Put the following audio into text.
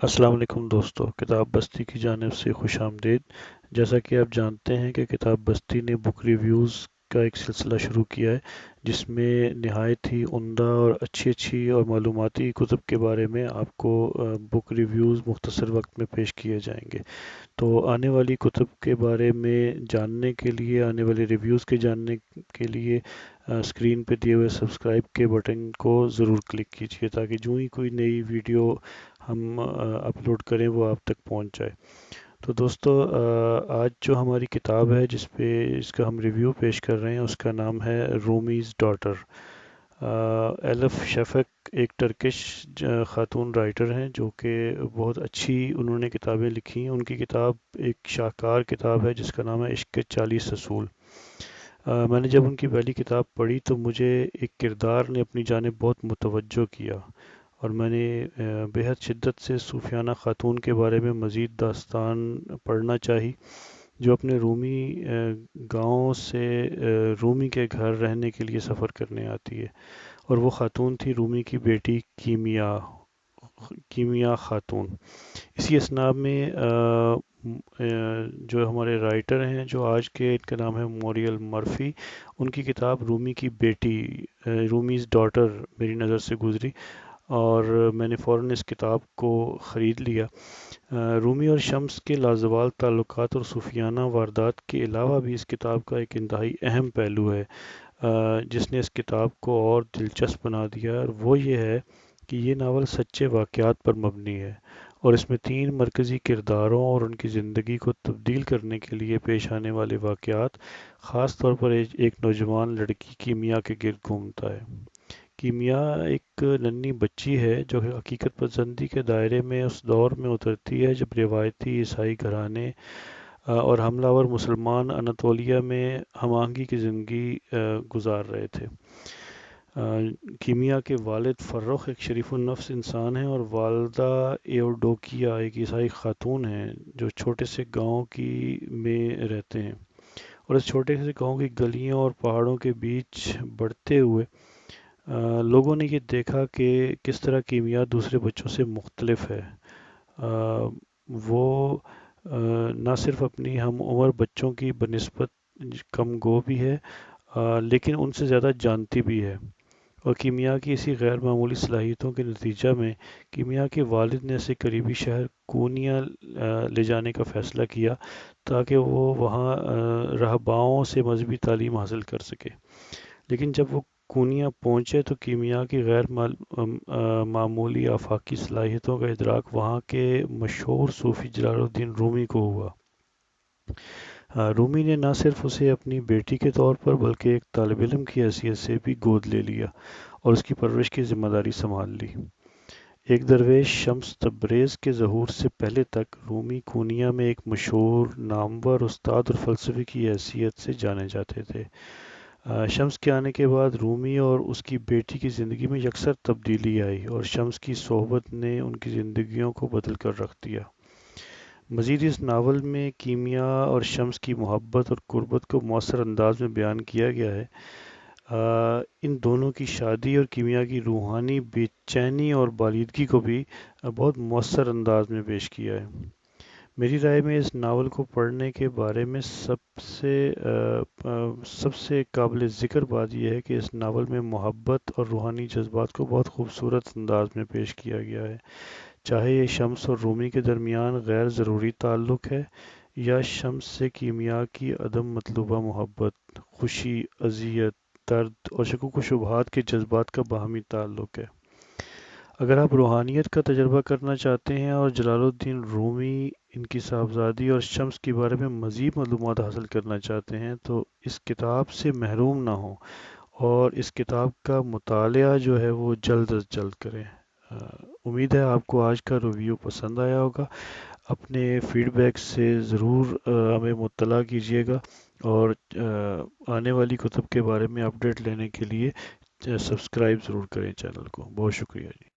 السلام علیکم دوستو، کتاب بستی کی جانب سے خوش آمدید۔ جیسا کہ آپ جانتے ہیں کہ کتاب بستی نے بک ریویوز کا ایک سلسلہ شروع کیا ہے، جس میں نہایت ہی عمدہ اور اچھی اچھی اور معلوماتی کتب کے بارے میں آپ کو بک ریویوز مختصر وقت میں پیش کیے جائیں گے۔ تو آنے والی کتب کے بارے میں جاننے کے لیے، آنے والے ریویوز کے جاننے کے لیے اسکرین پہ دیے ہوئے سبسکرائب کے بٹن کو ضرور کلک کیجیے، تاکہ جو ہی کوئی نئی ویڈیو ہم اپلوڈ کریں وہ آپ تک پہنچ جائے۔ تو دوستو، آج جو ہماری کتاب ہے اس کا ہم ریویو پیش کر رہے ہیں، اس کا نام ہے رومیز ڈاٹر۔ ایلف شفق ایک ٹرکش خاتون رائٹر ہیں، جو کہ بہت اچھی انہوں نے کتابیں لکھی ہیں۔ ان کی کتاب ایک شاہکار کتاب ہے جس کا نام ہے عشق کے 40 اصول۔ میں نے جب ان کی پہلی کتاب پڑھی تو مجھے ایک کردار نے اپنی جانب بہت متوجہ کیا، اور میں نے بےحد شدت سے صوفیانہ خاتون کے بارے میں مزید داستان پڑھنا چاہی، جو اپنے رومی گاؤں سے رومی کے گھر رہنے کے لیے سفر کرنے آتی ہے، اور وہ خاتون تھی رومی کی بیٹی کیمیا خاتون۔ اسی اسناب میں جو ہمارے رائٹر ہیں، جو آج کے، ان کا نام ہے موریل مرفی، ان کی کتاب رومی کی بیٹی، رومیز ڈاٹر میری نظر سے گزری، اور میں نے فوراً اس کتاب کو خرید لیا۔ رومی اور شمس کے لازوال تعلقات اور صوفیانہ واردات کے علاوہ بھی اس کتاب کا ایک انتہائی اہم پہلو ہے جس نے اس کتاب کو اور دلچسپ بنا دیا، اور وہ یہ ہے کہ یہ ناول سچے واقعات پر مبنی ہے، اور اس میں 3 مرکزی کرداروں اور ان کی زندگی کو تبدیل کرنے کے لیے پیش آنے والے واقعات، خاص طور پر ایک نوجوان لڑکی کیمیا کے گرد گھومتا ہے۔ کیمیا ایک ننھی بچی ہے جو حقیقت پسندی کے دائرے میں اس دور میں اترتی ہے جب روایتی عیسائی گھرانے اور حملہ آور مسلمان اناتولیہ میں ہم آہنگی کی زندگی گزار رہے تھے۔ کیمیا کے والد فرخ ایک شریف النفس انسان ہیں، اور والدہ ایوڈوکیا ایک عیسائی خاتون ہیں جو چھوٹے سے گاؤں میں رہتے ہیں، اور اس چھوٹے سے گاؤں کی گلیوں اور پہاڑوں کے بیچ بڑھتے ہوئے لوگوں نے یہ دیکھا کہ کس طرح کیمیا دوسرے بچوں سے مختلف ہے۔ آ، وہ نہ صرف اپنی ہم عمر بچوں کی بنسبت کم گو بھی ہے، لیکن ان سے زیادہ جانتی بھی ہے۔ اور کیمیا کی اسی غیر معمولی صلاحیتوں کے نتیجہ میں کیمیا کے والد نے اسے قریبی شہر کونیا لے جانے کا فیصلہ کیا، تاکہ وہ وہاں رہباؤں سے مذہبی تعلیم حاصل کر سکے۔ لیکن جب وہ کونیا پہنچے تو کیمیا کی غیر معمولی آفاقی صلاحیتوں کا ادراک وہاں کے مشہور صوفی جلال الدین رومی کو ہوا۔ رومی نے نہ صرف اسے اپنی بیٹی کے طور پر بلکہ ایک طالب علم کی حیثیت سے بھی گود لے لیا اور اس کی پرورش کی ذمہ داری سنبھال لی۔ ایک درویش شمس تبریز کے ظہور سے پہلے تک رومی کونیا میں ایک مشہور، نامور استاد اور فلسفی کی حیثیت سے جانے جاتے تھے۔ شمس کے آنے کے بعد رومی اور اس کی بیٹی کی زندگی میں یکسر تبدیلی آئی، اور شمس کی صحبت نے ان کی زندگیوں کو بدل کر رکھ دیا۔ مزید اس ناول میں کیمیا اور شمس کی محبت اور قربت کو مؤثر انداز میں بیان کیا گیا ہے۔ ان دونوں کی شادی اور کیمیا کی روحانی بے چینی اور بالیدگی کو بھی بہت مؤثر انداز میں پیش کیا ہے۔ میری رائے میں اس ناول کو پڑھنے کے بارے میں سب سے قابل ذکر بات یہ ہے کہ اس ناول میں محبت اور روحانی جذبات کو بہت خوبصورت انداز میں پیش کیا گیا ہے، چاہے یہ شمس اور رومی کے درمیان غیر ضروری تعلق ہے، یا شمس سے کیمیا کی عدم مطلوبہ محبت، خوشی، اذیت، درد اور شکوک و شبہات کے جذبات کا باہمی تعلق ہے۔ اگر آپ روحانیت کا تجربہ کرنا چاہتے ہیں اور جلال الدین رومی، ان کی صاحبزادی اور شمس کے بارے میں مزید معلومات حاصل کرنا چاہتے ہیں تو اس کتاب سے محروم نہ ہوں، اور اس کتاب کا مطالعہ جو ہے وہ جلد از جلد کریں۔ امید ہے آپ کو آج کا ریویو پسند آیا ہوگا۔ اپنے فیڈ بیک سے ضرور ہمیں مطلع کیجیے گا، اور آنے والی کتب کے بارے میں اپڈیٹ لینے کے لیے سبسکرائب ضرور کریں چینل کو۔ بہت شکریہ جی۔